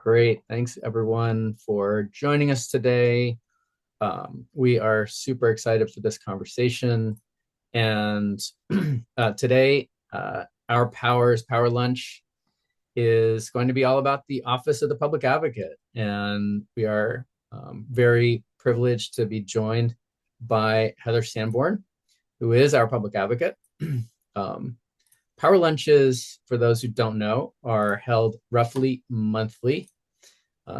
Great. Thanks everyone for joining us today. We are super excited for this conversation. And today, our Power Lunch is going to be all about the Office of the Public Advocate. And we are very privileged to be joined by Heather Sanborn, who is our public advocate. Um, Power lunches, for those who don't know, are held roughly monthly.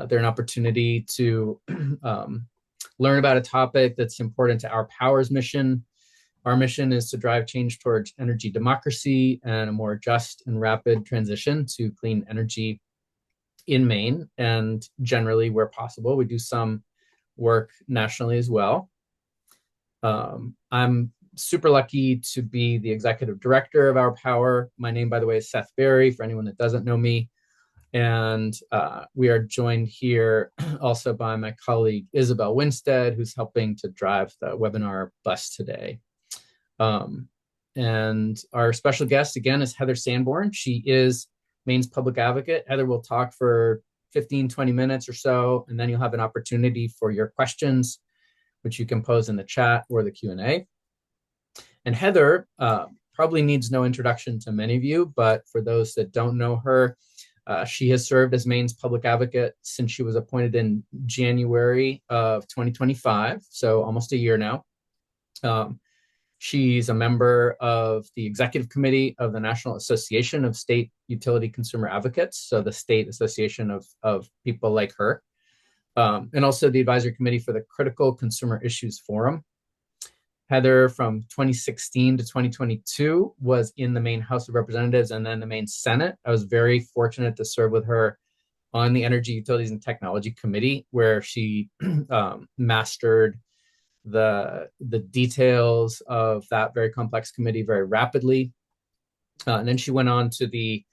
They're an opportunity to learn about a topic that's important to our Power's mission. Our mission is to drive change towards energy democracy and a more just and rapid transition to clean energy in Maine, and generally where possible. We do some work nationally as well. I'm super lucky to be the executive director of Our Power. My name, by the way, is Seth Berry, for anyone that doesn't know me. And we are joined here also by my colleague, Isabel Winstead, who's helping to drive the webinar bus today. And our special guest, again, is Heather Sanborn. She is Maine's public advocate. Heather will talk for 15, 20 minutes or so, and then you'll have an opportunity for your questions, which you can pose in the chat or the Q&A. And Heather probably needs no introduction to many of you, but for those that don't know her, she has served as Maine's public advocate since she was appointed in January of 2025, so almost a year now. She's a member of the executive committee of the National Association of State Utility Consumer Advocates, so the state association of people like her, and also the advisory committee for the Critical Consumer Issues Forum. Heather, from 2016 to 2022, was in the Maine House of Representatives and then the Maine Senate. I was very fortunate to serve with her on the Energy, Utilities, and Technology Committee, where she mastered the details of that very complex committee very rapidly. And then she went on to the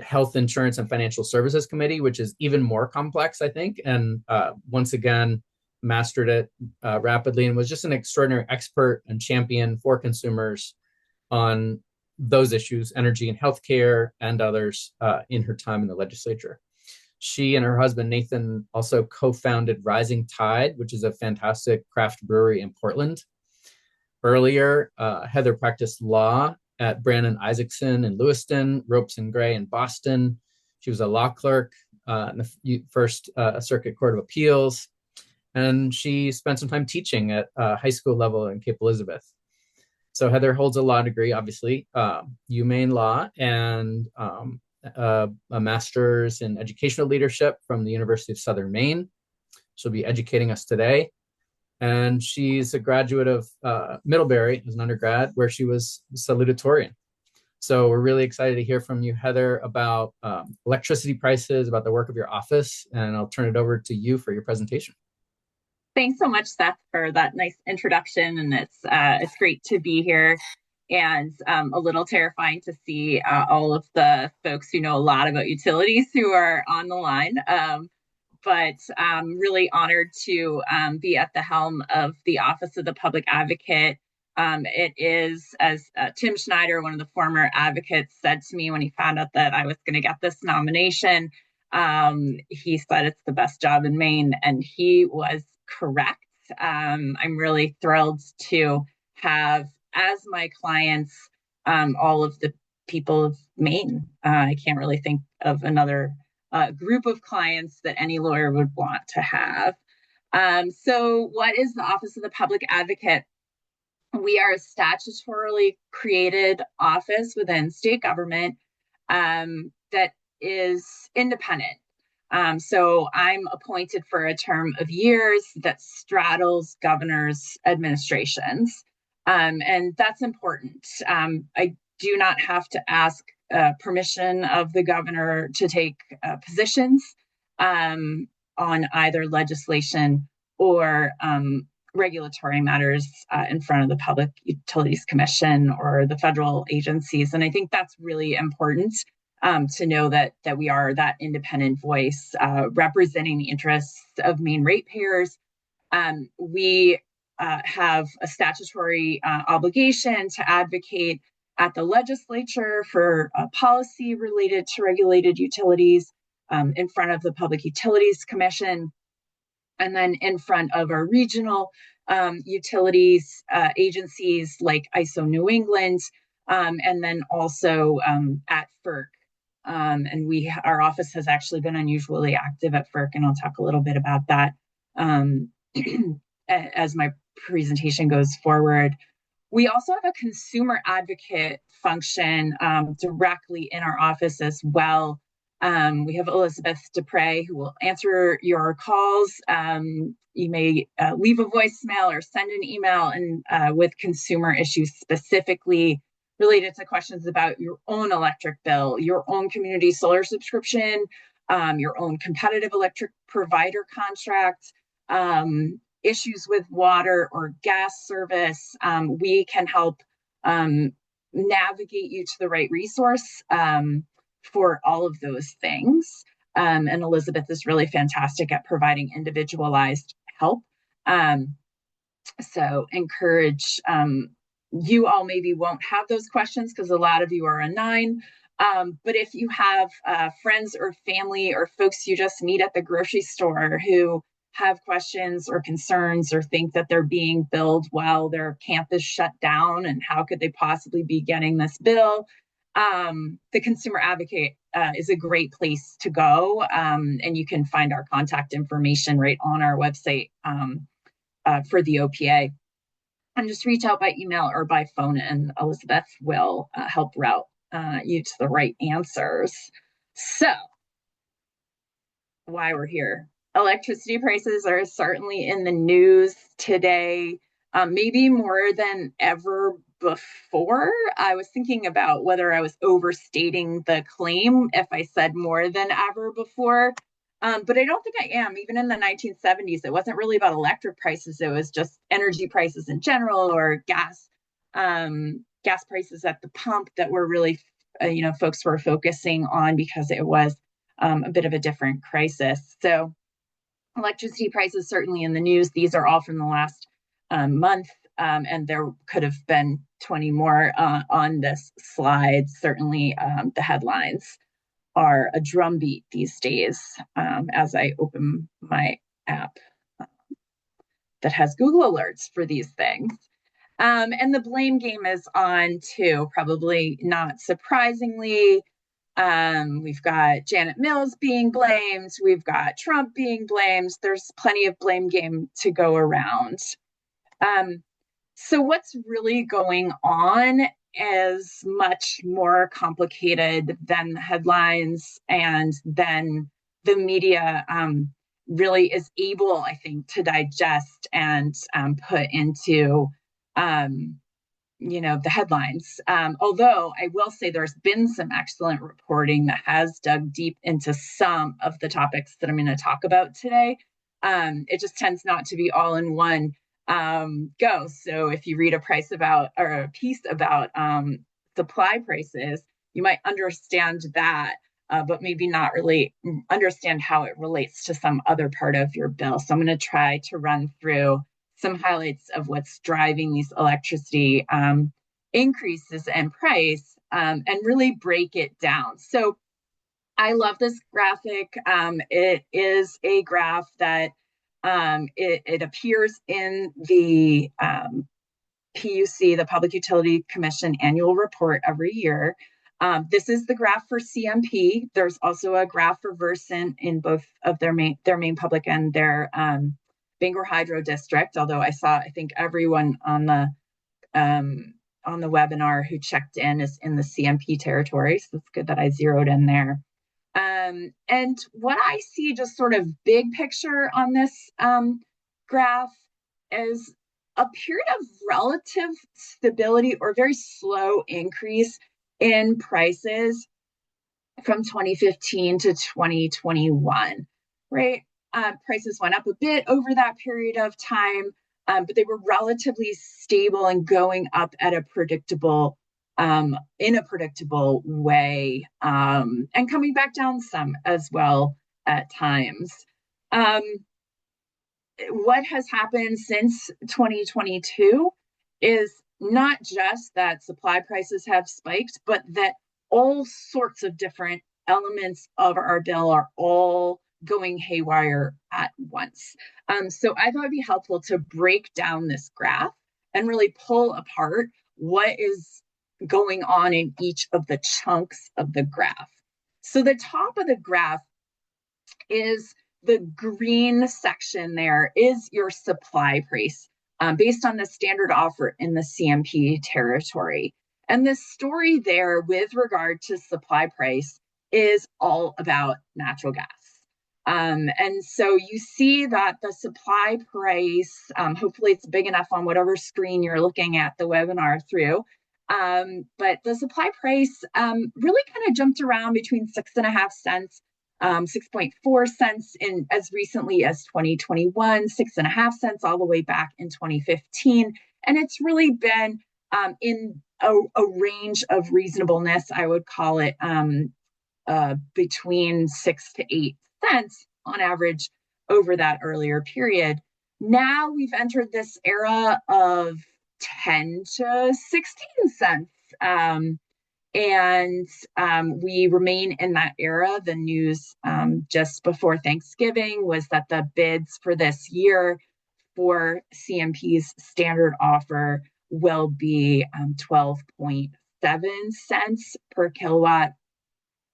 Health Insurance and Financial Services Committee, which is even more complex, I think. And once again, mastered it rapidly and was just an extraordinary expert and champion for consumers on those issues, energy and healthcare and others, in her time in the legislature. She and her husband, Nathan, also co-founded Rising Tide, which is a fantastic craft brewery in Portland. Earlier, Heather practiced law at Brannon Isaacson in Lewiston, Ropes and Gray in Boston. She was a law clerk in the First Circuit Court of Appeals. And she spent some time teaching at high school level in Cape Elizabeth. So Heather holds a law degree, obviously, UMaine Law, and a master's in educational leadership from the University of Southern Maine. She'll be educating us today. And she's a graduate of Middlebury as an undergrad, where she was salutatorian. So we're really excited to hear from you, Heather, about electricity prices, about the work of your office, and I'll turn it over to you for your presentation. Thanks so much, Seth, for that nice introduction, and it's great to be here, and a little terrifying to see all of the folks who know a lot about utilities who are on the line, but I'm really honored to be at the helm of the Office of the Public Advocate. It is, as Tim Schneider, one of the former advocates, said to me when he found out that I was going to get this nomination, he said it's the best job in Maine, and he was correct. I'm really thrilled to have as my clients all of the people of Maine. I can't really think of another group of clients that any lawyer would want to have. So what is the Office of the Public Advocate? We are a statutorily created office within state government that is independent. So I'm appointed for a term of years that straddles governors' administrations. And that's important. I do not have to ask permission of the governor to take positions on either legislation or regulatory matters in front of the Public Utilities Commission or the federal agencies. And I think that's really important. To know that we are that independent voice representing the interests of Maine ratepayers. We have a statutory obligation to advocate at the legislature for policy related to regulated utilities, in front of the Public Utilities Commission, and then in front of our regional utilities agencies like ISO New England, and then also at FERC. And our office has actually been unusually active at FERC, and I'll talk a little bit about that as my presentation goes forward. We also have a consumer advocate function directly in our office as well. We have Elizabeth Dupre who will answer your calls. You may leave a voicemail or send an email and with consumer issues specifically related to questions about your own electric bill, your own community solar subscription, your own competitive electric provider contract, issues with water or gas service. We can help navigate you to the right resource for all of those things. And Elizabeth is really fantastic at providing individualized help. So encourage you all maybe won't have those questions because a lot of you are a 9. But if you have friends or family or folks you just meet at the grocery store who have questions or concerns or think that they're being billed while their campus shut down and how could they possibly be getting this bill, the Consumer Advocate is a great place to go. And you can find our contact information right on our website for the OPA. And just reach out by email or by phone, and Elizabeth will help route you to the right answers. So, why we're here. Electricity prices are certainly in the news today, maybe more than ever before. I was thinking about whether I was overstating the claim if I said more than ever before. But I don't think I am. Even in the 1970s, it wasn't really about electric prices. It was just energy prices in general, or gas prices at the pump that were really, folks were focusing on because it was a bit of a different crisis. So electricity prices certainly in the news. These are all from the last month, and there could have been 20 more on this slide. Certainly the headlines are a drumbeat these days as I open my app that has Google alerts for these things. And the blame game is on too, probably not surprisingly. We've got Janet Mills being blamed. We've got Trump being blamed. There's plenty of blame game to go around. So what's really going on is much more complicated than the headlines, and then the media really is able, I think, to digest and put into the headlines. Although I will say there's been some excellent reporting that has dug deep into some of the topics that I'm going to talk about today. It just tends not to be all in one go. So if you read a piece about supply prices, you might understand that, but maybe not really understand how it relates to some other part of your bill. So I'm going to try to run through some highlights of what's driving these electricity increases in price and really break it down. So I love this graphic. It is a graph that it appears in the PUC, the Public Utility Commission annual report every year. This is the graph for CMP. There's also a graph for Versant in both of their main public and their Bangor Hydro District. Although I think everyone on the webinar who checked in is in the CMP territory, so it's good that I zeroed in there. And what I see, just sort of big picture on this graph, is a period of relative stability or very slow increase in prices from 2015 to 2021, right? Prices went up a bit over that period of time, but they were relatively stable and going up at a predictable way, and coming back down some as well at times. What has happened since 2022 is not just that supply prices have spiked, but that all sorts of different elements of our bill are all going haywire at once. So I thought it'd be helpful to break down this graph and really pull apart what is going on in each of the chunks of the graph. So the top of the graph is the green section there is your supply price based on the standard offer in the CMP territory. And the story there with regard to supply price is all about natural gas. And so you see that the supply price, hopefully it's big enough on whatever screen you're looking at the webinar through, but the supply price really kind of jumped around between 6.5 cents 6.4 cents in as recently as 2021, 6.5 cents all the way back in 2015. And it's really been in a range of reasonableness, I would call it between 6 to 8 cents on average over that earlier period. Now we've entered this era of 10 to 16 cents. And we remain in that era. The news just before Thanksgiving was that the bids for this year for CMP's standard offer will be 12.7 cents per kilowatt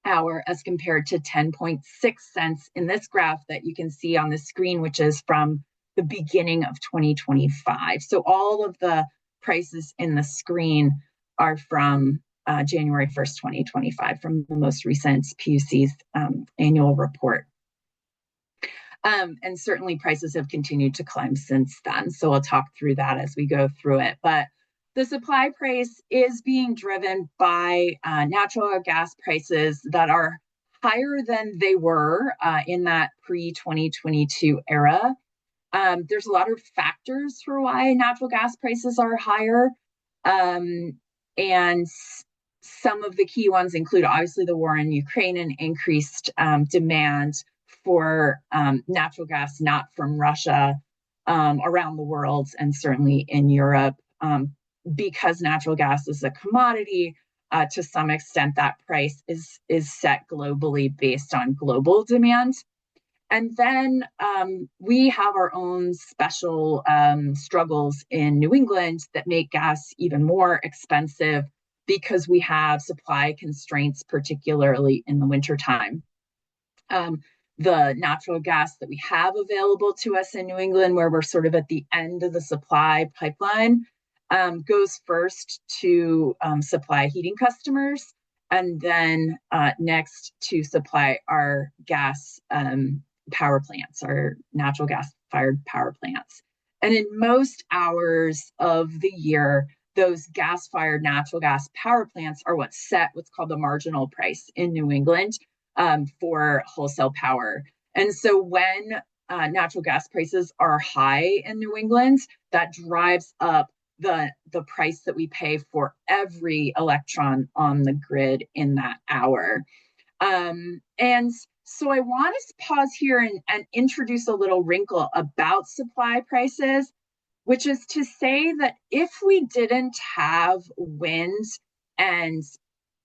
hour as compared to 10.6 cents in this graph that you can see on the screen, which is from the beginning of 2025. So all of the prices in the screen are from January 1st, 2025, from the most recent PUC's annual report. And certainly prices have continued to climb since then. So I'll talk through that as we go through it. But the supply price is being driven by natural gas prices that are higher than they were in that pre-2022 era. There's a lot of factors for why natural gas prices are higher. And some of the key ones include obviously the war in Ukraine and increased demand for natural gas not from Russia around the world and certainly in Europe. Because natural gas is a commodity, to some extent that price is set globally based on global demand. And then we have our own special struggles in New England that make gas even more expensive because we have supply constraints, particularly in the wintertime. The natural gas that we have available to us in New England, where we're sort of at the end of the supply pipeline, goes first to supply heating customers, and then next to supply our gas power plants, our natural gas-fired power plants. And in most hours of the year, those gas-fired natural gas power plants are what set what's called the marginal price in New England for wholesale power. And so when natural gas prices are high in New England, that drives up the price that we pay for every electron on the grid in that hour. And so I want to pause here and introduce a little wrinkle about supply prices, which is to say that if we didn't have wind and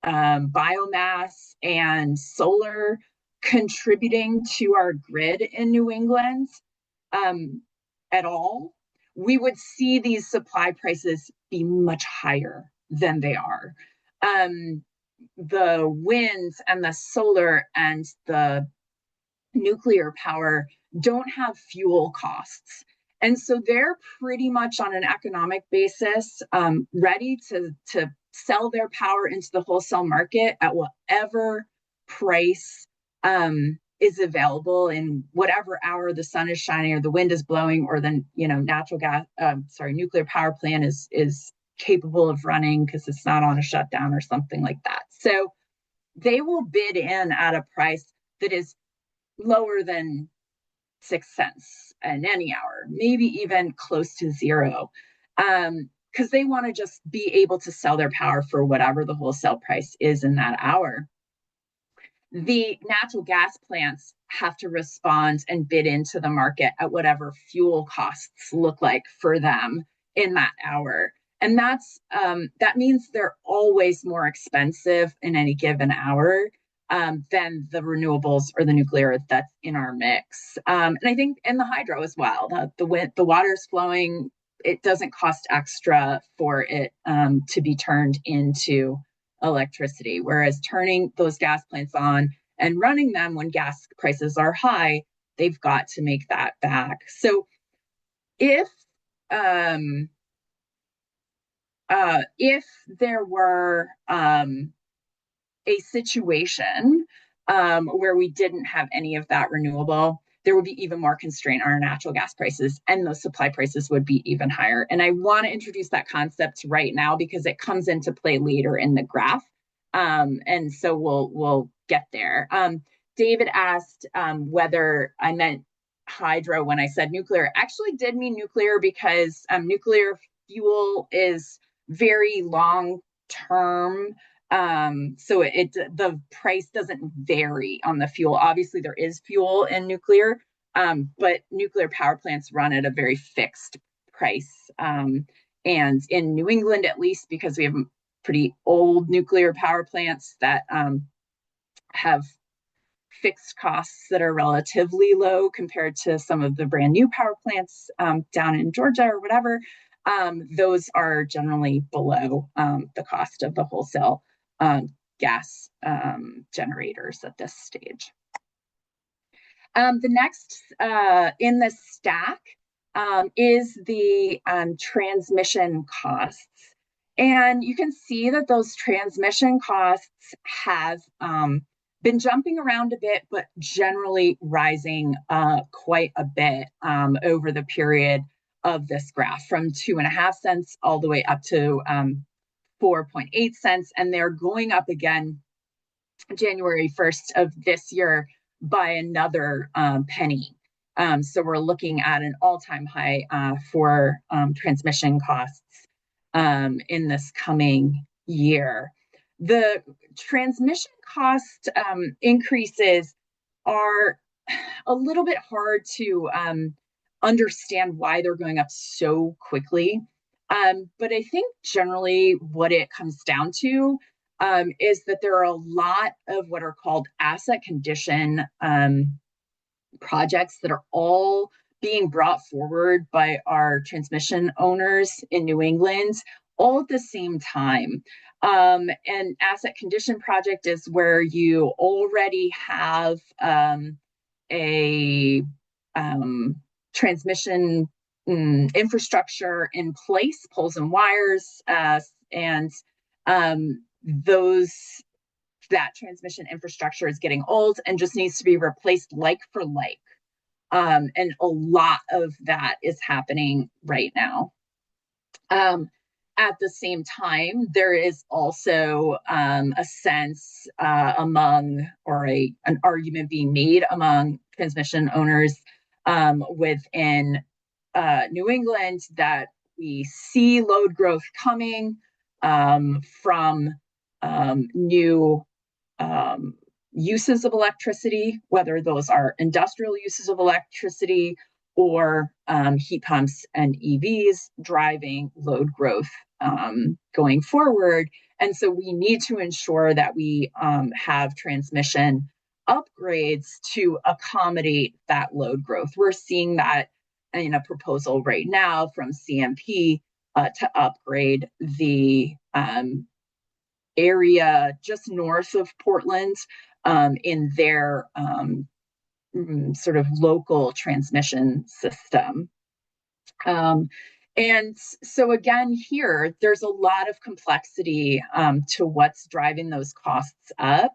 biomass and solar contributing to our grid in New England at all, we would see these supply prices be much higher than they are. The wind and the solar and the nuclear power don't have fuel costs. And so they're pretty much on an economic basis ready to sell their power into the wholesale market at whatever price is available in whatever hour the sun is shining or the wind is blowing or the nuclear power plant is capable of running because it's not on a shutdown or something like that. So they will bid in at a price that is lower than 6 cents in any hour, maybe even close to zero, because they want to just be able to sell their power for whatever the wholesale price is in that hour. The natural gas plants have to respond and bid into the market at whatever fuel costs look like for them in that hour. And that means they're always more expensive in any given hour than the renewables or the nuclear that's in our mix. And I think in the hydro as well, the water's flowing. It doesn't cost extra for it to be turned into electricity, whereas turning those gas plants on and running them when gas prices are high, they've got to make that back. So um, if there were a situation where we didn't have any of that renewable, there would be even more constraint on our natural gas prices, and those supply prices would be even higher. And I want to introduce that concept right now because it comes into play later in the graph. And so we'll get there. David asked whether I meant hydro when I said nuclear. I actually did mean nuclear because nuclear fuel is very long term. So the price doesn't vary on the fuel. Obviously, there is fuel in nuclear, but nuclear power plants run at a very fixed price. And in New England, at least, because we have pretty old nuclear power plants that have fixed costs that are relatively low compared to some of the brand new power plants down in Georgia or whatever, those are generally below the cost of the wholesale gas generators at this stage. The next in the stack is the transmission costs. And you can see that those transmission costs have been jumping around a bit, but generally rising quite a bit over the period of this graph, from 2.5 cents all the way up to 4.8 cents. And they're going up again January 1st of this year by another penny. So we're looking at an all-time high for transmission costs in this coming year. The transmission cost increases are a little bit hard to understand why they're going up so quickly. But I think generally what it comes down to is that there are a lot of what are called asset condition projects that are all being brought forward by our transmission owners in New England all at the same time. An asset condition project is where you already have a transmission infrastructure in place, poles and wires, and that transmission infrastructure is getting old and just needs to be replaced like for like. And a lot of that is happening right now. At the same time, there is also a sense among, or an argument being made among transmission owners within New England that we see load growth coming from new uses of electricity, whether those are industrial uses of electricity or heat pumps and EVs driving load growth going forward. And so we need to ensure that we have transmission upgrades to accommodate that load growth. We're seeing that in a proposal right now from CMP to upgrade the area just north of Portland in their sort of local transmission system. And so again, here, there's a lot of complexity to what's driving those costs up.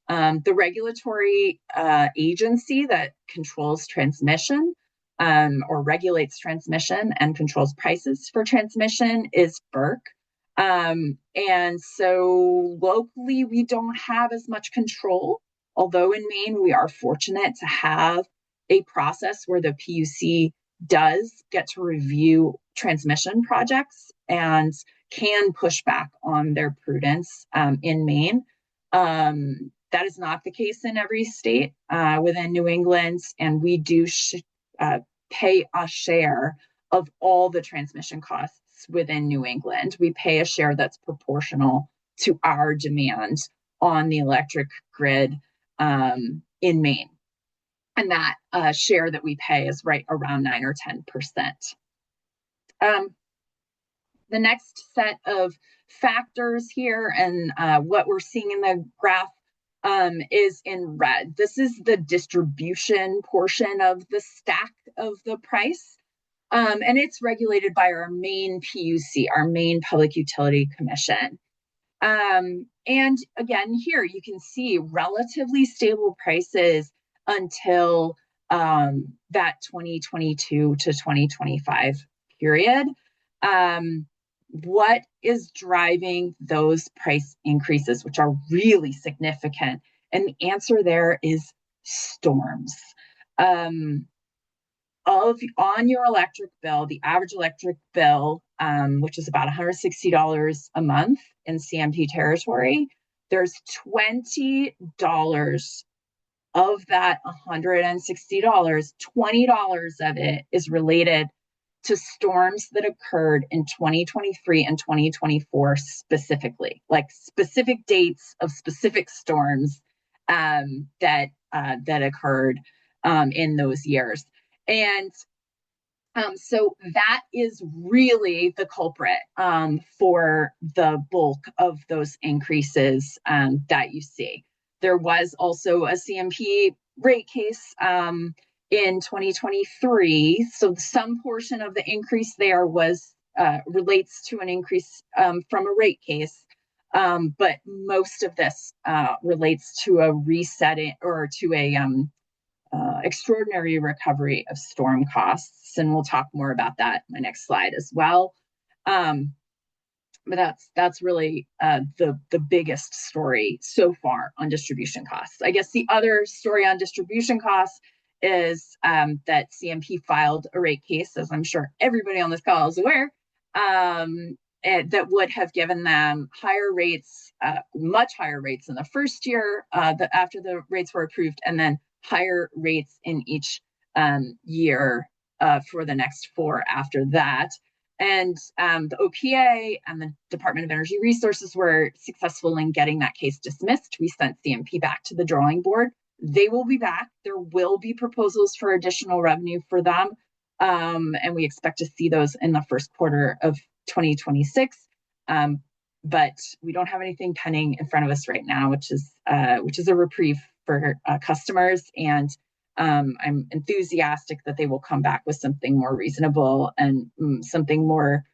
The regulatory agency that controls transmission or regulates transmission and controls prices for transmission is FERC. And so locally, we don't have as much control, although in Maine, we are fortunate to have a process where the PUC does get to review transmission projects and can push back on their prudence in Maine. That is not the case in every state within New England, and we do pay a share of all the transmission costs within New England. We pay a share that's proportional to our demand on the electric grid in Maine. And that share that we pay is right around 9 or 10%. The next set of factors here and what we're seeing in the graph is in red. This is the distribution portion of the stack of the price. And it's regulated by our Maine PUC, our Maine Public Utility Commission. And again, here you can see relatively stable prices until that 2022 to 2025 period. What is driving those price increases, which are really significant? And the answer there is storms. On your electric bill, the average electric bill, which is about $160 a month in CMP territory, there's $20 of that $160, $20 of it is related to storms that occurred in 2023 and 2024 specifically, like specific dates of specific storms that occurred in those years. And so that is really the culprit for the bulk of those increases that you see. There was also a CMP rate case in 2023. So some portion of the increase there was relates to an increase from a rate case. But most of this relates to a resetting or to a extraordinary recovery of storm costs. And we'll talk more about that in my next slide as well. But that's really the biggest story so far on distribution costs. I guess the other story on distribution costs is that CMP filed a rate case, as I'm sure everybody on this call is aware, that would have given them higher rates, much higher rates in the first year after the rates were approved, and then higher rates in each year for the next 4 after that. And the OPA and the Department of Energy Resources were successful in getting that case dismissed. We sent CMP back to the drawing board. They will be back. There will be proposals for additional revenue for them. And we expect to see those in the first quarter of 2026. But we don't have anything pending in front of us right now, which is a reprieve for customers. And I'm enthusiastic that they will come back with something more reasonable and something more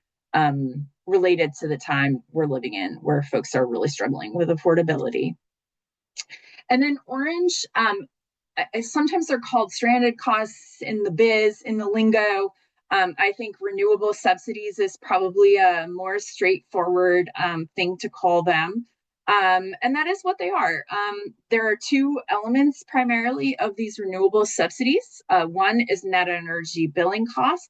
related to the time we're living in, where folks are really struggling with affordability. And then orange, sometimes they're called stranded costs in the biz, in the lingo. I think renewable subsidies is probably a more straightforward thing to call them. And that is what they are. There are 2 elements primarily of these renewable subsidies. One is net energy billing costs,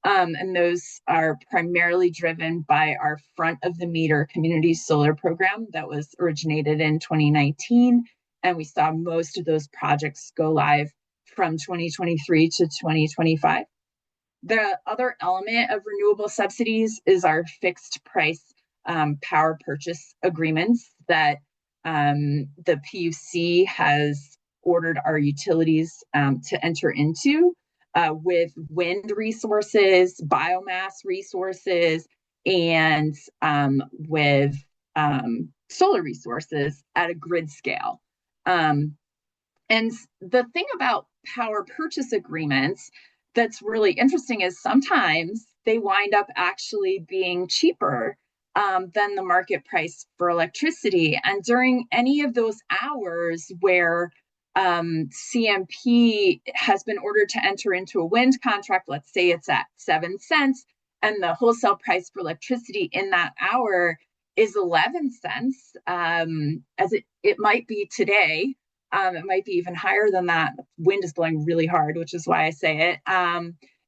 and those are primarily driven by our front of the meter community solar program that was originated in 2019. And we saw most of those projects go live from 2023 to 2025. The other element of renewable subsidies is our fixed price power purchase agreements that the PUC has ordered our utilities to enter into with wind resources, biomass resources, and with solar resources at a grid scale. And the thing about power purchase agreements that's really interesting is sometimes they wind up actually being cheaper than the market price for electricity. And during any of those hours where CMP has been ordered to enter into a wind contract, let's say it's at 7 cents, and the wholesale price for electricity in that hour is 11 cents, as it might be today. It might be even higher than that. Wind is blowing really hard, which is why I say it.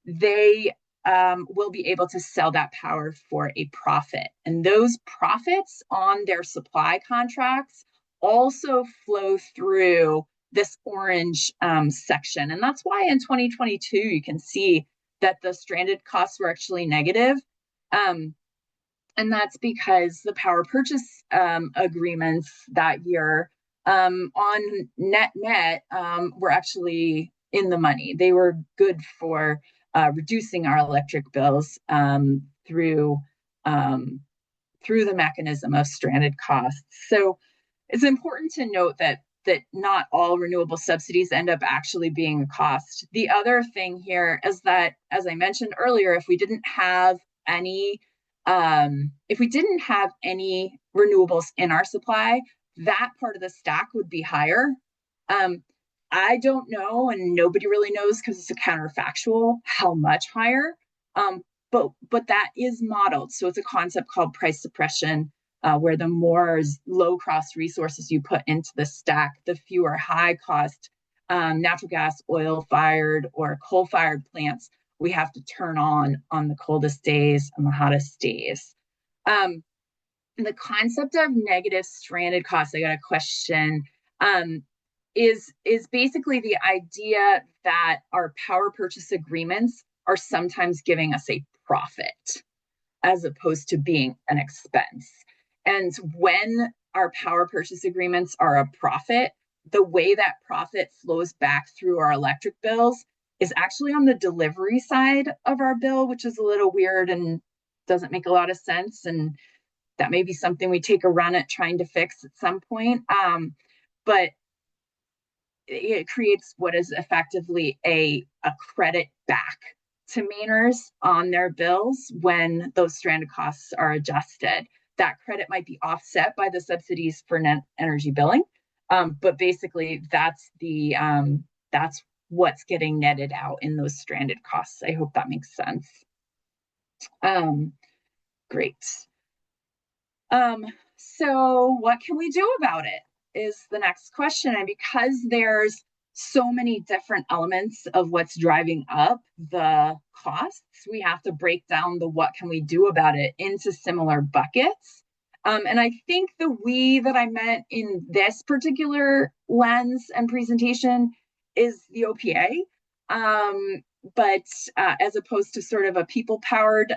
They will be able to sell that power for a profit. And those profits on their supply contracts also flow through this orange section. And that's why in 2022, you can see that the stranded costs were actually negative. And that's because the power purchase agreements that year on net were actually in the money. They were good for reducing our electric bills um, through the mechanism of stranded costs. So it's important to note that not all renewable subsidies end up actually being a cost. The other thing here is that, as I mentioned earlier, if we didn't have any renewables in our supply, that part of the stack would be higher. Um, I don't know, and nobody really knows because it's a counterfactual how much higher. Um, but that is modeled. So it's a concept called price suppression, where the more low cost resources you put into the stack, the fewer high cost natural gas, oil fired, or coal fired plants we have to turn on the coldest days and the hottest days. Um, and the concept of negative stranded costs, I got a question, um, is basically the idea that our power purchase agreements are sometimes giving us a profit as opposed to being an expense. And when our power purchase agreements are a profit, the way that profit flows back through our electric bills is actually on the delivery side of our bill, which is a little weird and doesn't make a lot of sense. And that may be something we take a run at trying to fix at some point. But it creates what is effectively a credit back to Mainers on their bills when those stranded costs are adjusted. That credit might be offset by the subsidies for net energy billing, but basically that's what's getting netted out in those stranded costs. I hope that makes sense. Um, Great. Um, so what can we do about it is the next question. And because there's so many different elements of what's driving up the costs, we have to break down the what can we do about it into similar buckets. And I think the we that I meant in this particular lens and presentation is the OPA. But as opposed to sort of a people powered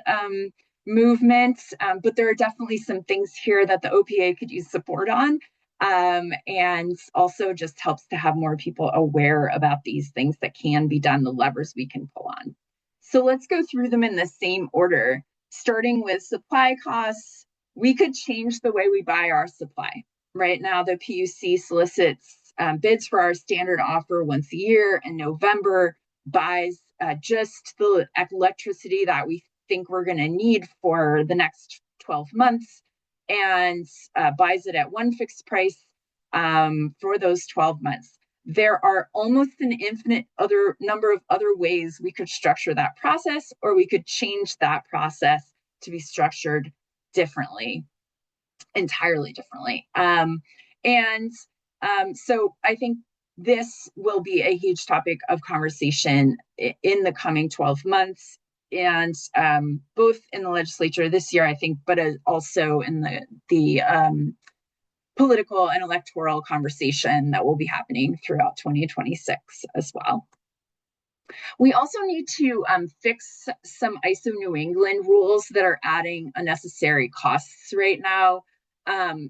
movement, but there are definitely some things here that the OPA could use support on. And also just helps to have more people aware about these things that can be done, the levers we can pull on. So let's go through them in the same order, starting with supply costs. We could change the way we buy our supply. Right now, the PUC solicits bids for our standard offer once a year in November, buys just the electricity that we think we're going to need for the next 12 months and buys it at one fixed price for those 12 months. There are almost an infinite other number of other ways we could structure that process, or we could change that process to be structured differently, entirely differently. So I think this will be a huge topic of conversation in the coming 12 months, and both in the legislature this year, I think, but also in the political and electoral conversation that will be happening throughout 2026 as well. We also need to fix some ISO New England rules that are adding unnecessary costs right now.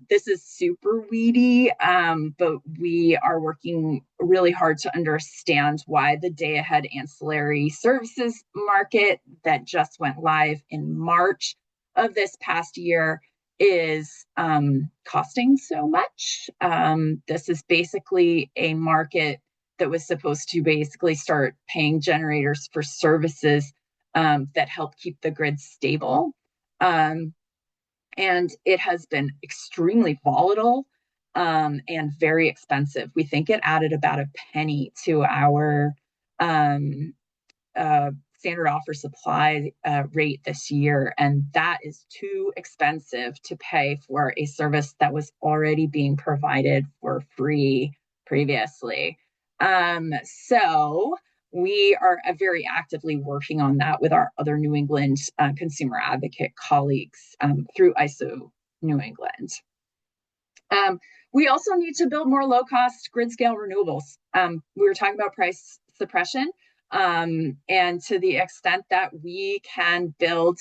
This is super weedy, but we are working really hard to understand why the day ahead ancillary services market that just went live in March of this past year is costing so much. This is basically a market that was supposed to basically start paying generators for services that help keep the grid stable. And it has been extremely volatile and very expensive. We think it added about a penny to our standard offer supply rate this year, and that is too expensive to pay for a service that was already being provided for free previously. So we are very actively working on that with our other New England consumer advocate colleagues through ISO New England. We also need to build more low-cost grid-scale renewables. We were talking about price suppression, and to the extent that we can build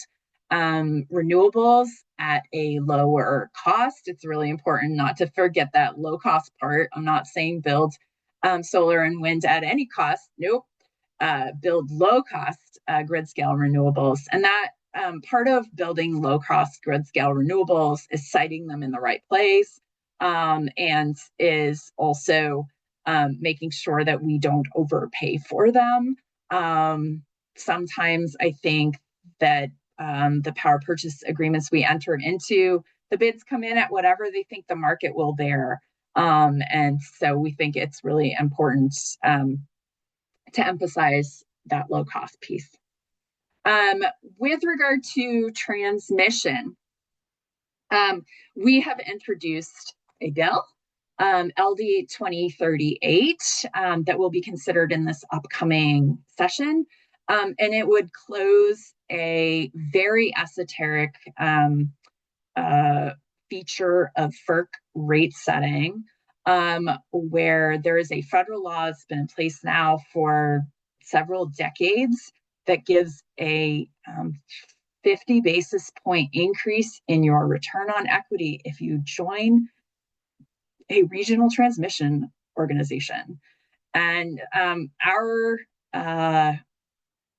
renewables at a lower cost. It's really important not to forget that low cost part. I'm not saying build solar and wind at any cost. Nope. Build low cost grid scale renewables. And that part of building low cost grid scale renewables is siting them in the right place, and is also making sure that we don't overpay for them. Sometimes I think that the power purchase agreements we entered into, the bids come in at whatever they think the market will bear. And so we think it's really important to emphasize that low cost piece. With regard to transmission, we have introduced a bill, LD 2038, that will be considered in this upcoming session. And it would close a very esoteric feature of FERC rate setting, where there is a federal law that's been in place now for several decades that gives a 50 basis point increase in your return on equity if you join a regional transmission organization. And our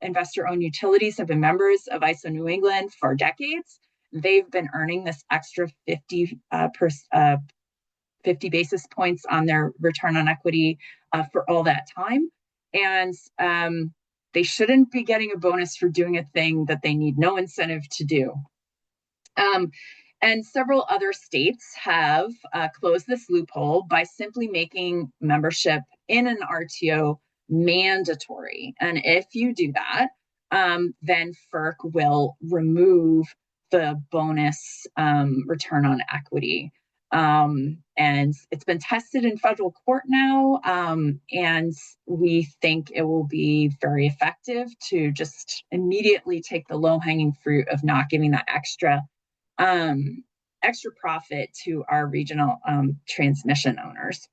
investor-owned utilities have been members of ISO New England for decades. They've been earning this extra 50 basis points on their return on equity for all that time. And they shouldn't be getting a bonus for doing a thing that they need no incentive to do. And several other states have closed this loophole by simply making membership in an RTO mandatory. And if you do that, then FERC will remove the bonus return on equity. And it's been tested in federal court now, and we think it will be very effective to just immediately take the low-hanging fruit of not giving that extra profit to our regional transmission owners.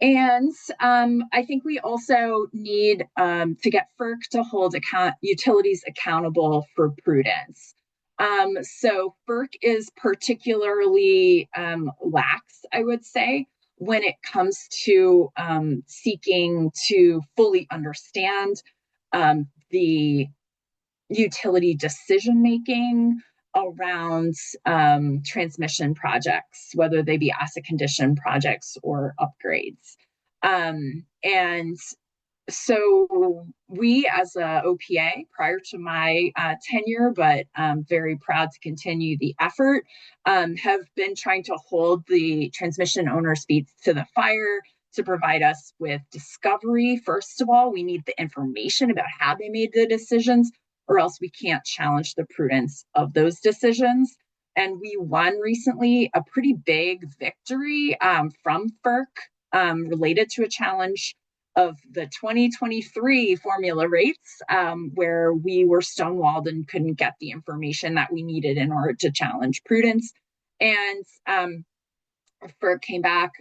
And I think we also need to get FERC to hold utilities accountable for prudence. So FERC is particularly lax, I would say, when it comes to seeking to fully understand the utility decision-making around transmission projects, whether they be asset condition projects or upgrades. And so we, as a OPA, prior to my tenure, but very proud to continue the effort, have been trying to hold the transmission owners' feet to the fire to provide us with discovery. First of all, we need the information about how they made the decisions, or else we can't challenge the prudence of those decisions. And we won recently a pretty big victory from FERC related to a challenge of the 2023 formula rates, where we were stonewalled and couldn't get the information that we needed in order to challenge prudence. And FERC came back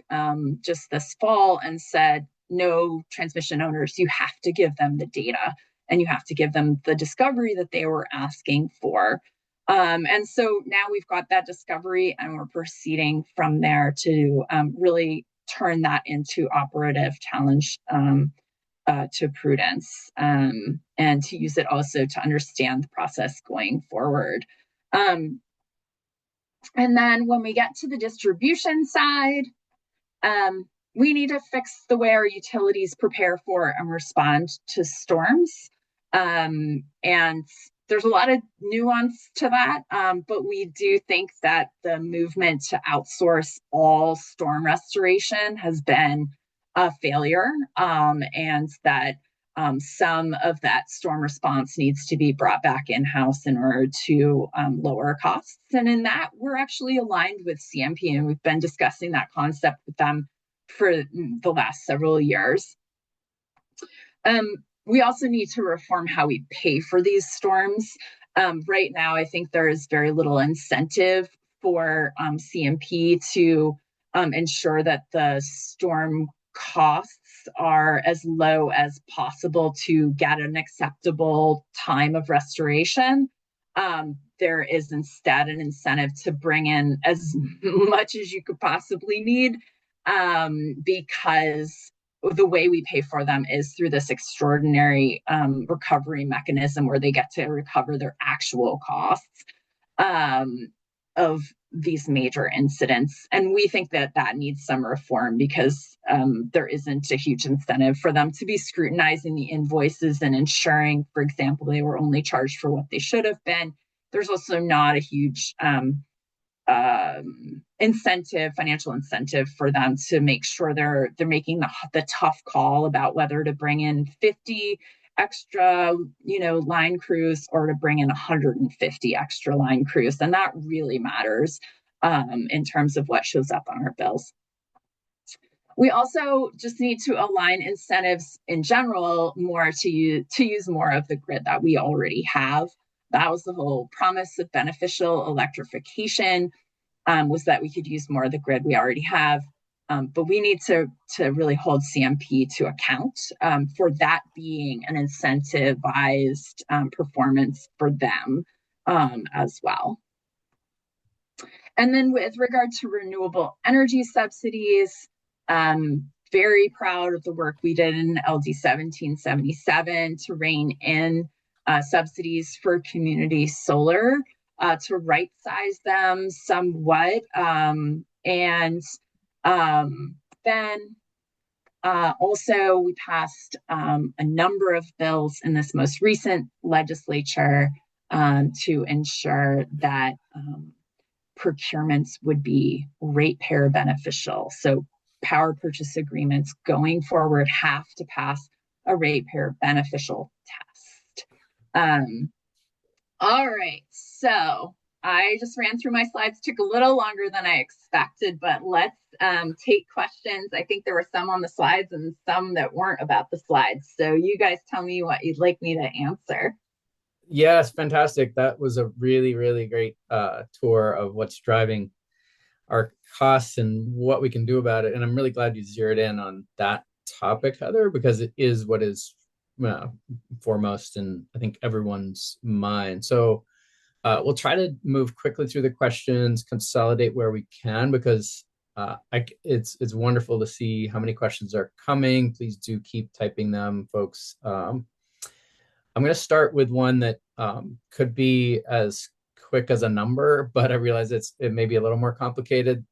just this fall and said, no, transmission owners, you have to give them the data and you have to give them the discovery that they were asking for. And so now we've got that discovery and we're proceeding from there to really turn that into operative challenge to prudence, and to use it also to understand the process going forward. And then when we get to the distribution side, we need to fix the way our utilities prepare for and respond to storms. And there's a lot of nuance to that, but we do think that the movement to outsource all storm restoration has been a failure, and that some of that storm response needs to be brought back in-house in order to lower costs. And in that, we're actually aligned with CMP, and we've been discussing that concept with them for the last several years. We also need to reform how we pay for these storms. Right now, I think there is very little incentive for CMP to ensure that the storm costs are as low as possible to get an acceptable time of restoration. there is instead an incentive to bring in as much as you could possibly need, because the way we pay for them is through this extraordinary recovery mechanism where they get to recover their actual costs of these major incidents. And we think that that needs some reform because there isn't a huge incentive for them to be scrutinizing the invoices and ensuring, for example, they were only charged for what they should have been. There's also not a huge financial incentive for them to make sure they're making the tough call about whether to bring in 50 extra line crews or to bring in 150 extra line crews, and that really matters in terms of what shows up on our bills. We also just need to align incentives in general more to use more of the grid that we already have. That was the whole promise of beneficial electrification, was that we could use more of the grid we already have. But we need to really hold CMP to account for that being an incentivized performance for them as well. And then with regard to renewable energy subsidies, very proud of the work we did in LD 1777 to rein in subsidies for community solar, to right size them somewhat. Then also we passed a number of bills in this most recent legislature to ensure that procurements would be ratepayer beneficial. So power purchase agreements going forward have to pass a ratepayer beneficial test. All right, so I just ran through my slides, took a little longer than I expected, but let's take questions. I think there were some on the slides and some that weren't about the slides. So you guys tell me what you'd like me to answer. Yes, fantastic. That was a really, really great tour of what's driving our costs and what we can do about it. And I'm really glad you zeroed in on that topic, Heather, because it is what is foremost in, I think, everyone's mind. So we'll try to move quickly through the questions, consolidate where we can, because it's wonderful to see how many questions are coming. Please do keep typing them, folks. I'm going to start with one that could be as quick as a number, but I realize it may be a little more complicated.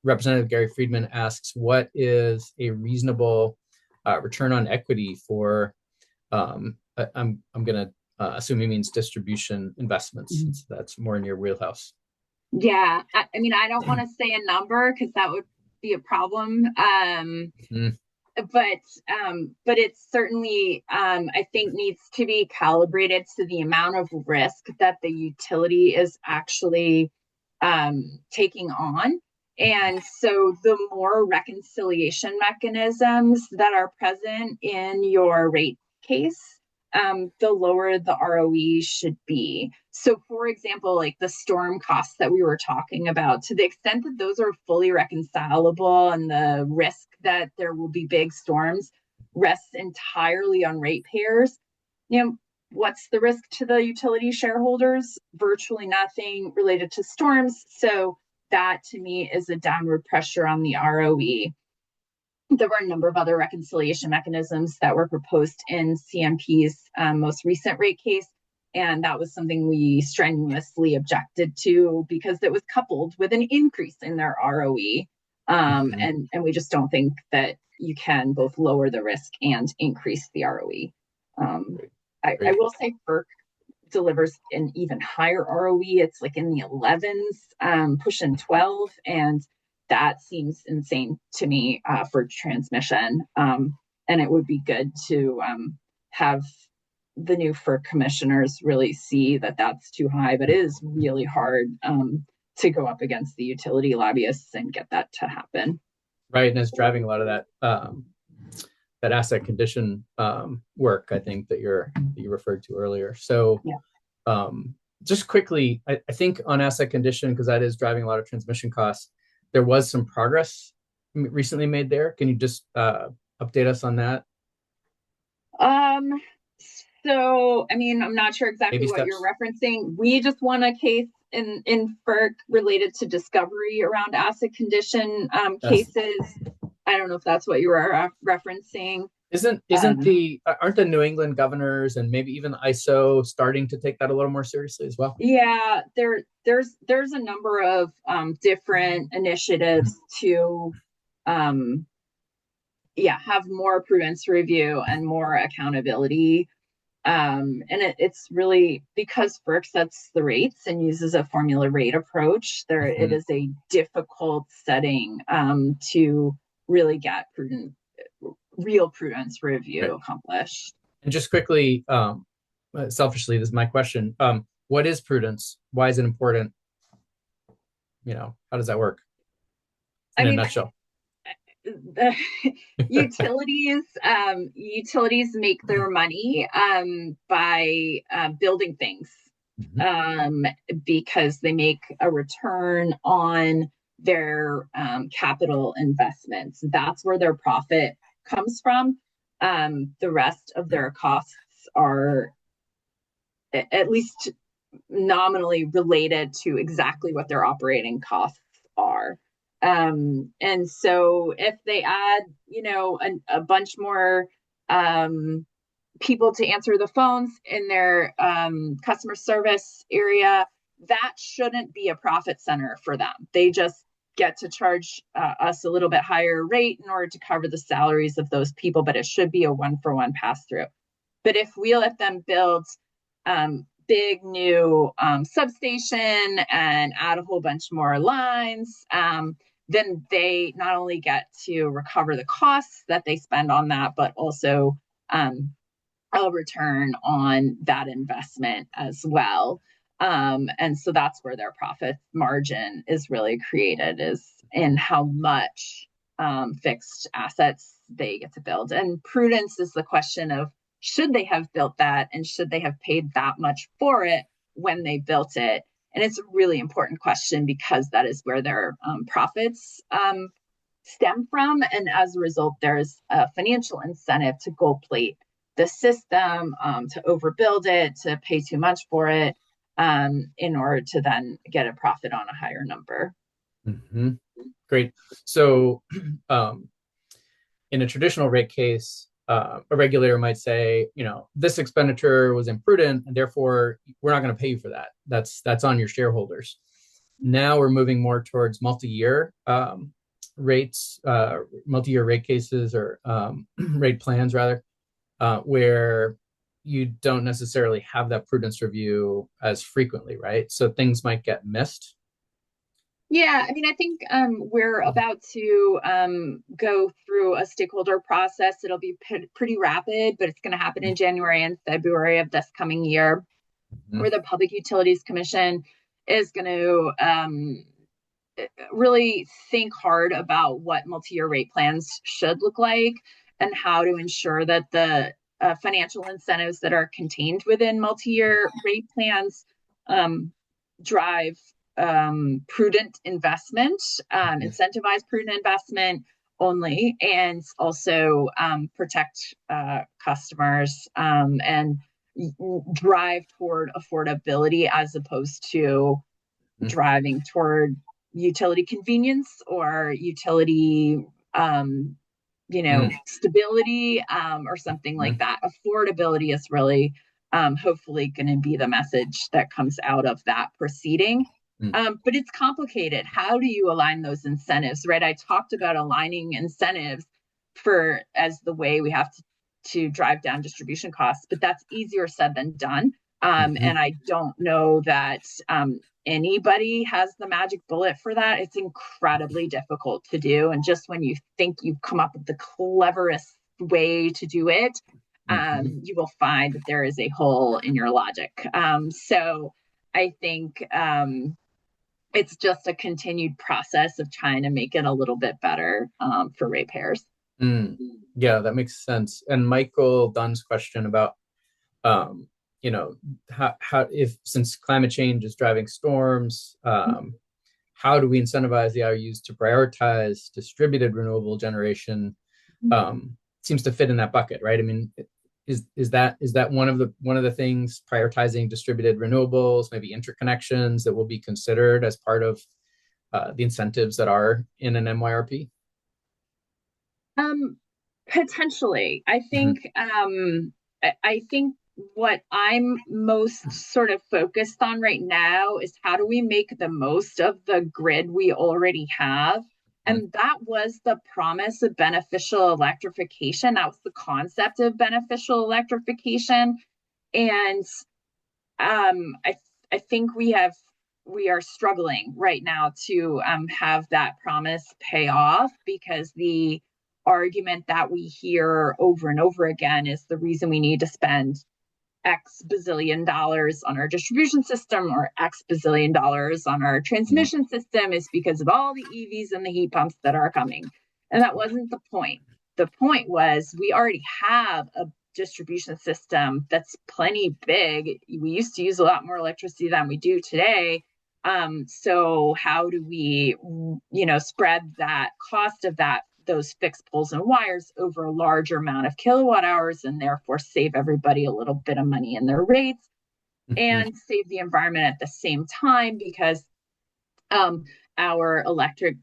Representative Gary Friedman asks, what is a reasonable return on equity for, I'm going to assume he means distribution investments, since that's more in your wheelhouse. Yeah, I mean, I don't want to say a number because that would be a problem. But it's certainly, I think, needs to be calibrated to the amount of risk that the utility is actually taking on. And so the more reconciliation mechanisms that are present in your rate case, the lower the ROE should be. So, for example, like the storm costs that we were talking about, to the extent that those are fully reconcilable and the risk that there will be big storms rests entirely on ratepayers, what's the risk to the utility shareholders? Virtually nothing related to storms. So that, to me, is a downward pressure on the ROE. There were a number of other reconciliation mechanisms that were proposed in CMP's most recent rate case, and that was something we strenuously objected to because it was coupled with an increase in their ROE. And we just don't think that you can both lower the risk and increase the ROE. I will say FERC delivers an even higher ROE. It's like in the 11s, pushing 12, and that seems insane to me for transmission. And it would be good to have the new FERC commissioners really see that that's too high, but it is really hard to go up against the utility lobbyists and get that to happen. Right, and it's driving a lot of that asset condition work, I think, that you referred to earlier. So yeah. Just quickly, I think on asset condition, because that is driving a lot of transmission costs, there was some progress recently made there. Can you just update us on that? So, I mean, I'm not sure Baby exactly what you're steps. referencing. We just won a case in FERC related to discovery around acid condition Yes. cases. I don't know if that's what you were referencing. Isn't Um, the aren't the New England governors and maybe even the ISO starting to take that a little more seriously as well? yeah, there's a number of different initiatives to um, yeah, have more prudence review and more accountability. And it's really because FERC sets the rates and uses a formula rate approach. There, it Mhm. is a difficult setting to really get real prudence Right. review accomplished. And just quickly, selfishly, this is my question. What is prudence? Why is it important? How does that work I in a mean, nutshell? the utilities make their money by building things Mhm. um, because they make a return on their capital investments. That's where their profit comes from. The rest of their costs are at least nominally related to exactly what their operating costs are. And so if they add, a bunch more um, people to answer the phones in their customer service area, that shouldn't be a profit center for them. They just get to charge us a little bit higher rate in order to cover the salaries of those people, but it should be a one for one pass through. But if we let them build big new substation and add a whole bunch more lines, then they not only get to recover the costs that they spend on that, but also a return on that investment as well. And so that's where their profit margin is really created, is in how much fixed assets they get to build. And prudence is the question of should they have built that and should they have paid that much for it when they built it? And it's a really important question because that is where their profits stem from. And as a result, there's a financial incentive to gold plate the system, to overbuild it, to pay too much for it, in order to then get a profit on a higher number. Mhm. Great. So, um, in a traditional rate case, a regulator might say, this expenditure was imprudent, and therefore we're not going to pay you for that. That's on your shareholders. Now we're moving more towards multi-year rates, multi-year rate cases, or rate plans rather, where you don't necessarily have that prudence review as frequently, right? So things might get missed. Yeah, I mean, I think we're about to go through a stakeholder process. It'll be pretty rapid, but it's going to happen in January and February of this coming year, Mhm. where the Public Utilities Commission is going to really think hard about what multi-year rate plans should look like and how to ensure that the financial incentives that are contained within multi-year rate plans drive prudent investment, incentivize prudent investment only, and also protect customers and drive toward affordability as opposed to driving toward utility convenience or utility um, stability or something like that. Affordability is really hopefully going to be the message that comes out of that proceeding. But it's complicated. How do you align those incentives, right? I talked about aligning incentives for as the way we have to drive down distribution costs, but that's easier said than done. And I don't know that anybody has the magic bullet for that. It's incredibly difficult to do. And just when you think you've come up with the cleverest way to do it, you will find that there is a hole in your logic. So I think it's just a continued process of trying to make it a little bit better for ratepayers. Mm. Yeah, that makes sense. And Michael Dunn's question about, um, you know, how if since climate change is driving storms, how do we incentivize the IOUs to prioritize distributed renewable generation? Seems to fit in that bucket, right? I mean, is that one of the things, prioritizing distributed renewables, maybe interconnections, that will be considered as part of the incentives that are in an MYRP? Um, Potentially. Mhm. I think what I'm most sort of focused on right now is how do we make the most of the grid we already have? Mhm. And that was the promise of beneficial electrification. That was the concept of beneficial electrification. And I think we are struggling right now to have that promise pay off, because the argument that we hear over and over again is the reason we need to spend X bazillion dollars on our distribution system or X bazillion dollars on our Mhm. transmission system is because of all the EVs and the heat pumps that are coming. And that wasn't the point. The point was we already have a distribution system that's plenty big. We used to use a lot more electricity than we do today. So how do we, spread that cost of those fixed poles and wires over a larger amount of kilowatt hours, and therefore save everybody a little bit of money in their rates Mhm. and save the environment at the same time, because um, our electric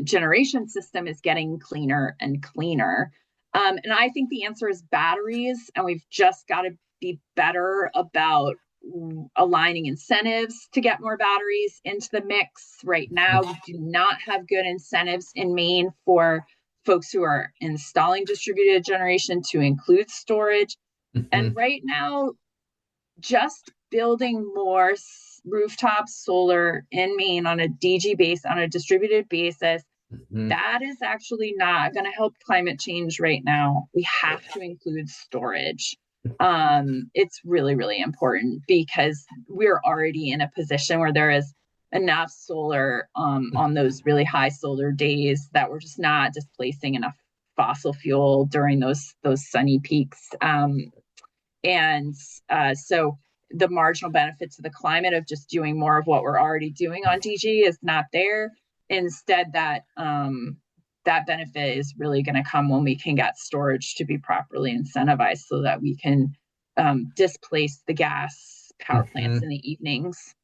generation system is getting cleaner and cleaner. And I think the answer is batteries, and we've just got to be better about aligning incentives to get more batteries into the mix. Right now, we do not have good incentives in Maine for folks who are installing distributed generation to include storage. And Mhm. right now, just building more rooftop solar in Maine on a DG base, on a distributed basis, Mhm. that is actually not going to help climate change right now. We have to include storage. It's really, really important because we're already in a position where there is enough solar on those really high solar days that we're just not displacing enough fossil fuel during those sunny peaks. And so the marginal benefit to the climate of just doing more of what we're already doing on DG is not there. Instead, that benefit is really going to come when we can get storage to be properly incentivized so that we can displace the gas power plants Mhm. in the evenings.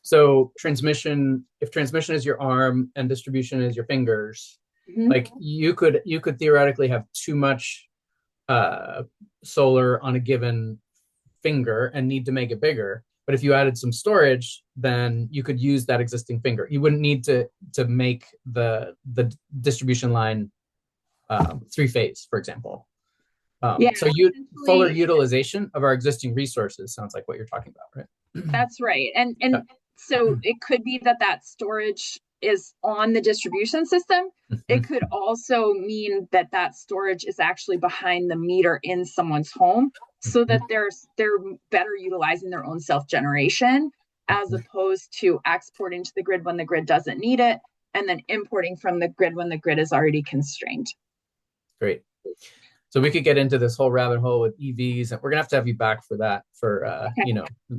So if transmission is your arm and distribution is your fingers, Mm-hmm. like you could theoretically have too much uh, solar on a given finger and need to make it bigger. But if you added some storage, then you could use that existing finger. You wouldn't need to make the distribution line three phase, for example. Yeah, So you fuller essentially, utilization of our existing resources sounds like what you're talking about, right? that's right. And Yeah. so it could be that storage is on the distribution system. It Mhm. could also mean that storage is actually behind the meter in someone's home, so that Mhm. they're better utilizing their own self-generation, as Mhm. opposed to exporting to the grid when the grid doesn't need it and then importing from the grid when the grid is already constrained. Great. So we could get into this whole rabbit hole with EVs, and we're gonna have you back for that, for Okay.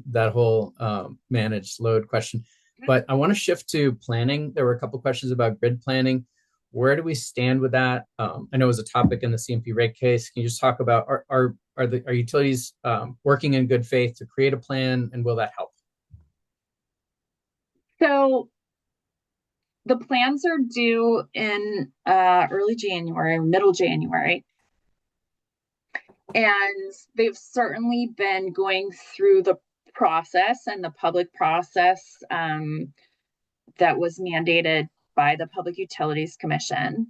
that whole managed load question. But I want to shift to planning. There were a couple questions about grid planning. Where do we stand with that? I know it was a topic in the CMP rate case. Can you just talk about, are utilities working in good faith to create a plan, and will that help? So the plans are due in early January, middle January. And they've certainly been going through the process and the public process that was mandated by the Public Utilities Commission.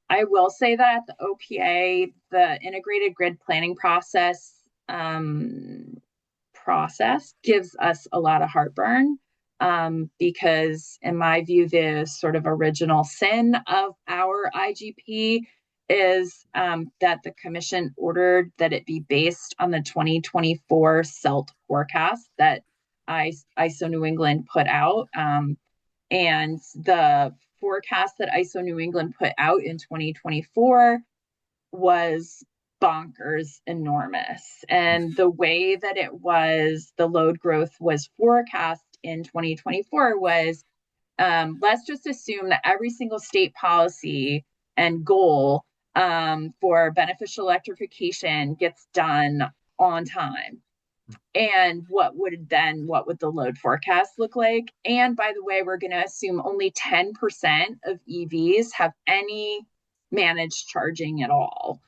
I will say that the OPA, the integrated grid planning process gives us a lot of heartburn, because, in my view, the sort of original sin of our IGP is that the commission ordered that it be based on the 2024 CELT forecast that ISO New England put out. And the forecast that ISO New England put out in 2024 was bonkers enormous. And the way that the load growth was forecast in 2024 was, let's just assume that every single state policy and goal for beneficial electrification gets done on time. And what would the load forecast look like? And by the way, we're going to assume only 10% of EVs have any managed charging at all.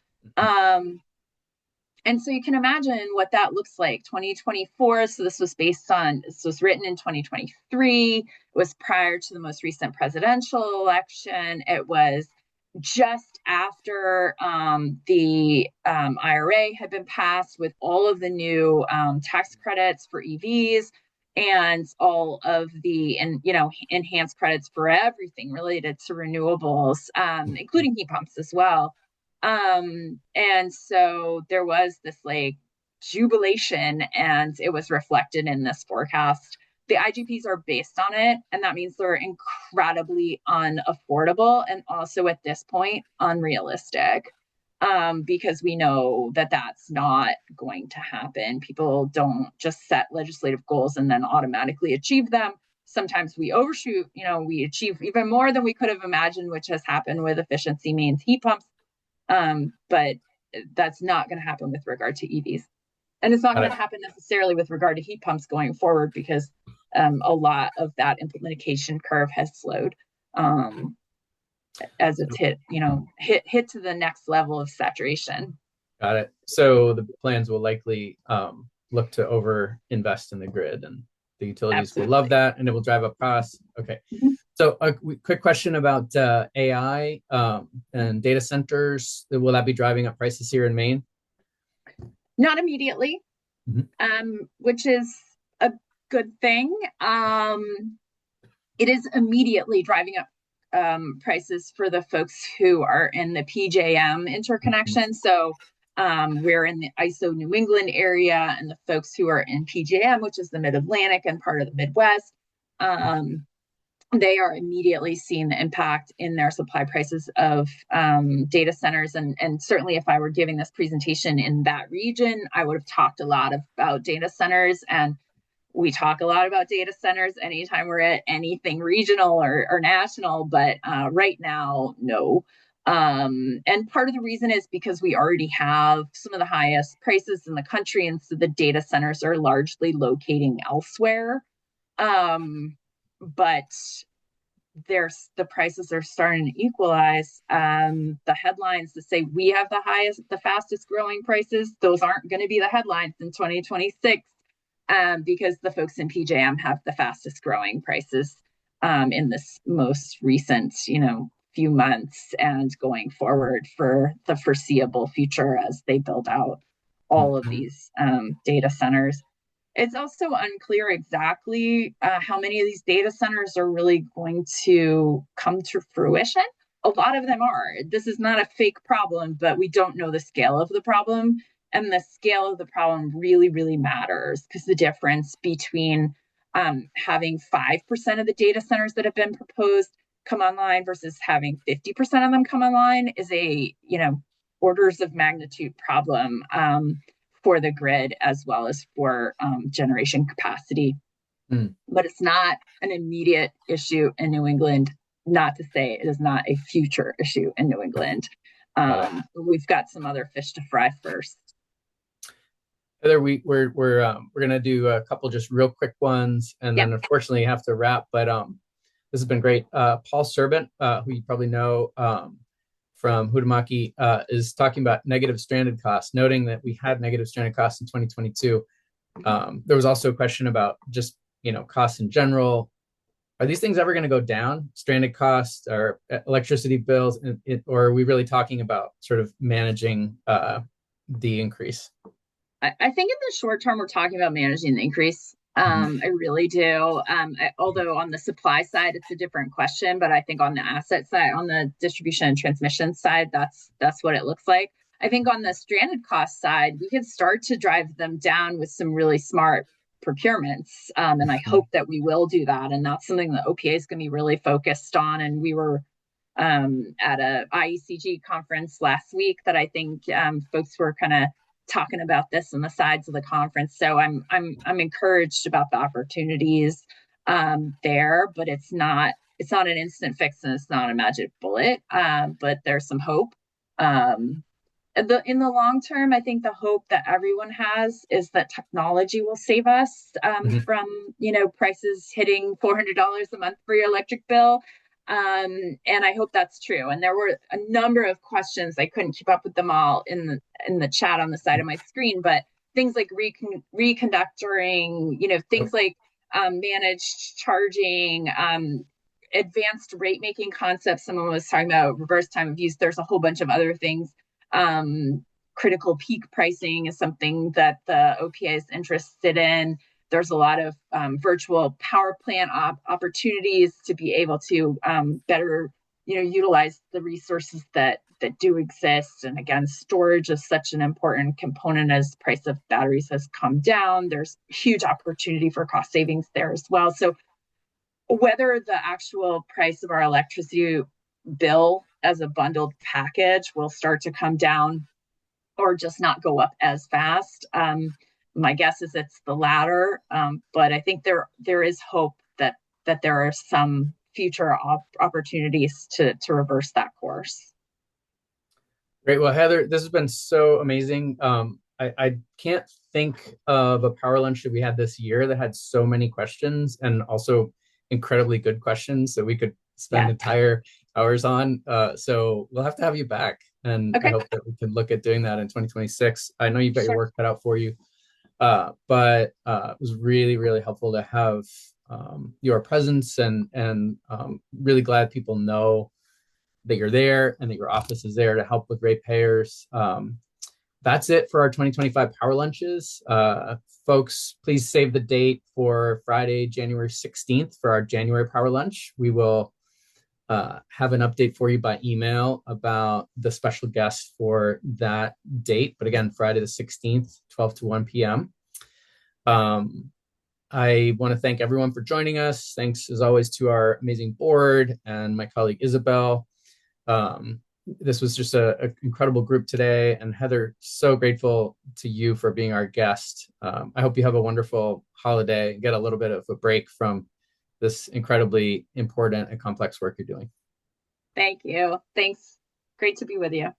And so you can imagine what that looks like. 2024, so this was written in 2023. It was prior to the most recent presidential election. It was just after the IRA had been passed with all of the new tax credits for EVs and all of the enhanced credits for everything related to renewables, including heat pumps as well. And so there was this like jubilation, and it was reflected in this forecast. The IGPs are based on it, and that means they're incredibly unaffordable and also at this point unrealistic, because we know that that's not going to happen. People don't just set legislative goals and then automatically achieve them. Sometimes we overshoot, we achieve even more than we could have imagined, which has happened with efficiency means heat pumps. But that's not going to happen with regard to EVs. And it's not going to happen necessarily with regard to heat pumps going forward, because a lot of that implementation curve has slowed as it's hit to the next level of saturation. Got it. So the plans will likely look to over invest in the grid, and the utilities will love that, and it will drive up costs. Okay. Mm-hmm. So a quick question about AI and data centers. Will that be driving up prices here in Maine? Not immediately, which is a good thing. It is immediately driving up prices for the folks who are in the PJM interconnection. So we're in the ISO New England area, and the folks who are in PJM, which is the Mid-Atlantic and part of the Midwest, they are immediately seeing the impact in their supply prices of data centers. And certainly if I were giving this presentation in that region, I would have talked a lot about data centers. And we talk a lot about data centers anytime we're at anything regional or national, but right now, no. And part of the reason is because we already have some of the highest prices in the country, and so the data centers are largely locating elsewhere. But the prices are starting to equalize. The headlines that say we have the fastest growing prices, those aren't going to be the headlines in 2026, because the folks in PJM have the fastest growing prices in this most recent, few months and going forward for the foreseeable future as they build out all of these data centers. It's also unclear exactly how many of these data centers are really going to come to fruition. A lot of them are. This is not a fake problem, but we don't know the scale of the problem. And the scale of the problem really, really matters, because the difference between having 5% of the data centers that have been proposed come online versus having 50% of them come online is a, orders of magnitude problem for the grid as well as for generation capacity. But it's not an immediate issue in New England, not to say it is not a future issue in New England. We've got some other fish to fry first. Heather, we're gonna do a couple just real quick ones, and then unfortunately have to wrap. But this has been great. Paul Servant, who you probably know from Huhtamaki, is talking about negative stranded costs, noting that we had negative stranded costs in 2022. There was also a question about just costs in general. Are these things ever going to go down? Stranded costs or electricity bills, or are we really talking about sort of managing the increase? I think in the short term, we're talking about managing the increase. I really do. Although on the supply side, it's a different question, but I think on the asset side, on the distribution and transmission side, that's what it looks like. I think on the stranded cost side, we could start to drive them down with some really smart procurements. And I hope that we will do that. And that's something that OPA is going to be really focused on. And we were at a IECG conference last week that I think folks were kind of talking about this on the sides of the conference. So I'm encouraged about the opportunities there, but it's not an instant fix and it's not a magic bullet. But there's some hope. In the long term, I think the hope that everyone has is that technology will save us Mhm. from prices hitting $400 a month for your electric bill. And I hope that's true. And there were a number of questions. I couldn't keep up with them all in the chat on the side of my screen, but things like reconductoring, things Yep. like managed charging, advanced rate making concepts. Someone was talking about reverse time of use. There's a whole bunch of other things. Critical peak pricing is something that the OPA is interested in. There's a lot of virtual power plant opportunities to be able to better, utilize the resources that do exist. And again, storage is such an important component as the price of batteries has come down. There's huge opportunity for cost savings there as well. So whether the actual price of our electricity bill as a bundled package will start to come down or just not go up as fast. My guess is it's the latter, but I think there is hope that there are some future opportunities to reverse that course. Great. Well, Heather, this has been so amazing. I can't think of a power lunch that we had this year that had so many questions and also incredibly good questions that we could spend Yeah. entire hours on. So we'll have to have you back. And I Okay. hope that we can look at doing that in 2026. I know you've got your Sure. work cut out for you, but it was really, really helpful to have your presence and really glad people know that you're there and that your office is there to help with ratepayers. That's it for our 2025 Power Lunches. Folks, please save the date for Friday, January 16th for our January Power Lunch. We will have an update for you by email about the special guest for that date. But again, Friday the 16th, 12 to 1 p.m. Um, I want to thank everyone for joining us. Thanks, as always, to our amazing board and my colleague Isabel. This was just an incredible group today. And Heather, so grateful to you for being our guest. I hope you have a wonderful holiday and get a little bit of a break from this incredibly important and complex work you're doing. Thank you. Thanks. Great to be with you.